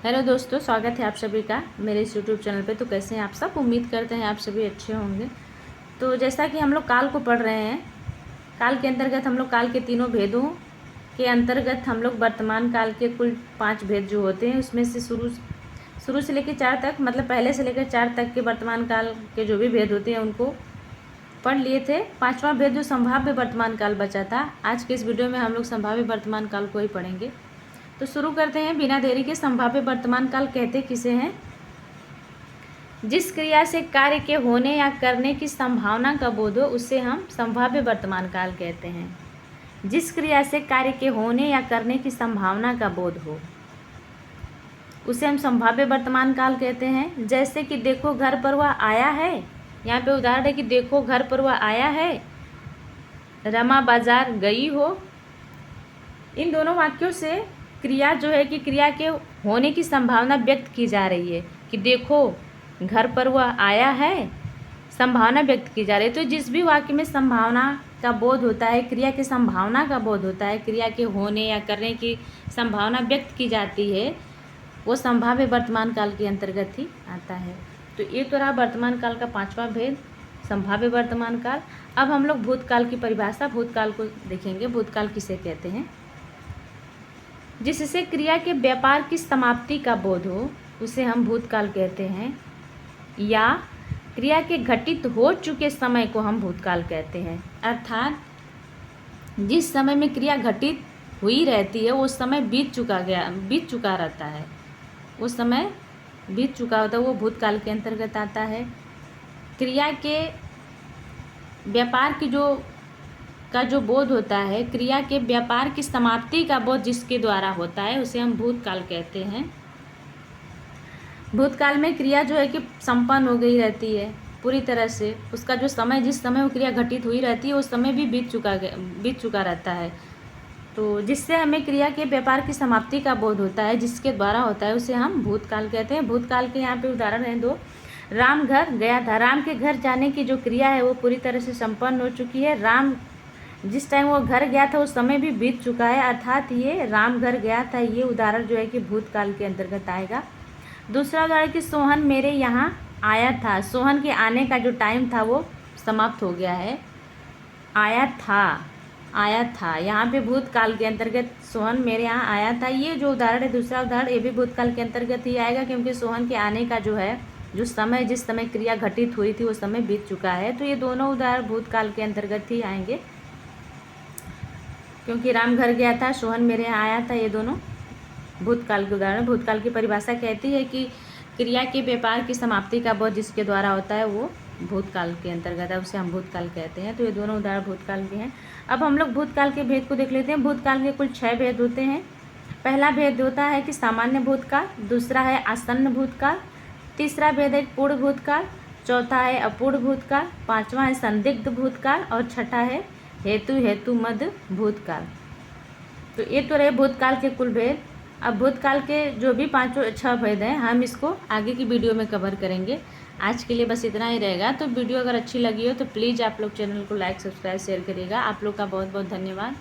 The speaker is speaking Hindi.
हेलो दोस्तों, स्वागत है आप सभी का मेरे इस यूट्यूब चैनल पे। तो कैसे हैं आप सब? उम्मीद करते हैं आप सभी अच्छे होंगे। तो जैसा कि हम लोग काल को पढ़ रहे हैं, काल के अंतर्गत हम लोग काल के तीनों भेदों के अंतर्गत हम लोग वर्तमान काल के कुल 5 भेद जो होते हैं उसमें से शुरू से लेकर 4 तक, मतलब पहले से लेकर 4 तक के वर्तमान काल के जो भी भेद होते हैं उनको पढ़ लिए थे। 5वां भेद जो संभाव्य वर्तमान काल बचा था, आज के इस वीडियो में हम लोग संभाव्य वर्तमान काल को ही पढ़ेंगे। तो शुरू करते हैं बिना देरी के। संभाव्य वर्तमान काल कहते किसे हैं? जिस क्रिया से कार्य के होने या करने की संभावना का बोध हो उसे हम संभाव्य वर्तमान काल कहते हैं। जिस क्रिया से कार्य के होने या करने की संभावना का बोध हो उसे हम संभाव्य वर्तमान काल कहते हैं। जैसे कि देखो घर पर वह आया है, यहाँ पे उदाहरण है कि देखो घर पर वह आया है, रमा बाजार गई हो। इन दोनों वाक्यों से क्रिया जो है कि क्रिया के होने की संभावना व्यक्त की जा रही है कि देखो घर पर वह आया है, संभावना व्यक्त की जा रही है। तो जिस भी वाक्य में संभावना का बोध होता है, क्रिया की संभावना का बोध होता है, क्रिया के होने या करने की संभावना व्यक्त की जाती है, वो संभाव्य वर्तमान काल के अंतर्गत ही आता है। तो ये तो रहा वर्तमान काल का 5वां भेद, संभाव्य वर्तमान काल। अब हम लोग भूतकाल की परिभाषा, भूतकाल को देखेंगे। भूतकाल किसे कहते हैं? जिससे क्रिया के व्यापार की समाप्ति का बोध हो उसे हम भूतकाल कहते हैं, या क्रिया के घटित हो चुके समय को हम भूतकाल कहते हैं। अर्थात जिस समय में क्रिया घटित हुई रहती है उस समय बीत चुका रहता है, उस समय बीत चुका होता है, वो भूतकाल के अंतर्गत आता है। क्रिया के व्यापार की जो बोध होता है, क्रिया के व्यापार की समाप्ति का बोध जिसके द्वारा होता है उसे हम भूतकाल कहते हैं। भूतकाल में क्रिया जो है कि संपन्न हो गई रहती है पूरी तरह से, उसका जो समय, जिस समय वो क्रिया घटित हुई रहती है उस समय भी बीत चुका रहता है। तो जिससे हमें क्रिया के व्यापार की समाप्ति का बोध होता है, जिसके द्वारा होता है, उसे हम भूतकाल कहते हैं। भूतकाल के यहाँ पे उदाहरण हैं 2। राम घर गया था, राम के घर जाने की जो क्रिया है वो पूरी तरह से संपन्न हो चुकी है। राम जिस टाइम वो घर गया था उस समय भी बीत चुका है, अर्थात ये राम घर गया था, ये उदाहरण जो है कि भूतकाल के अंतर्गत आएगा। दूसरा उदाहरण कि सोहन मेरे यहाँ आया था, सोहन के आने का जो टाइम था वो समाप्त हो गया है। आया था यहाँ पे भूतकाल के अंतर्गत सोहन मेरे यहाँ आया था, ये जो उदाहरण है, दूसरा उदाहरण, ये भी भूतकाल के अंतर्गत ही आएगा, क्योंकि सोहन के आने का जो है जो समय, जिस समय क्रिया घटित हुई थी वो समय बीत चुका है। तो ये दोनों उदाहरण भूतकाल के अंतर्गत ही आएंगे, क्योंकि राम घर गया था, सोहन मेरे यहाँ आया था, ये दोनों भूतकाल के उदाहरण। भूतकाल की परिभाषा कहती है कि क्रिया के व्यापार की समाप्ति का बोध जिसके द्वारा होता है वो भूतकाल के अंतर्गत है, उसे हम भूतकाल कहते हैं। तो ये दोनों उदाहरण भूतकाल के हैं। अब हम लोग भूतकाल के भेद को देख लेते हैं। भूतकाल के कुल 6 भेद होते हैं। पहला भेद होता है कि सामान्य भूतकाल, दूसरा है आसन्न भूतकाल, तीसरा भेद है पूर्ण भूतकाल, चौथा है अपूर्ण भूतकाल, 5वां है संदिग्ध भूतकाल और छठा है हेतु मद भूतकाल। तो ये तो रहे भूतकाल के कुल भेद। अब भूतकाल के जो भी 6 भेद हैं हम इसको आगे की वीडियो में कवर करेंगे। आज के लिए बस इतना ही रहेगा। तो वीडियो अगर अच्छी लगी हो तो प्लीज़ आप लोग चैनल को लाइक, सब्सक्राइब, शेयर करिएगा। आप लोग का बहुत बहुत धन्यवाद।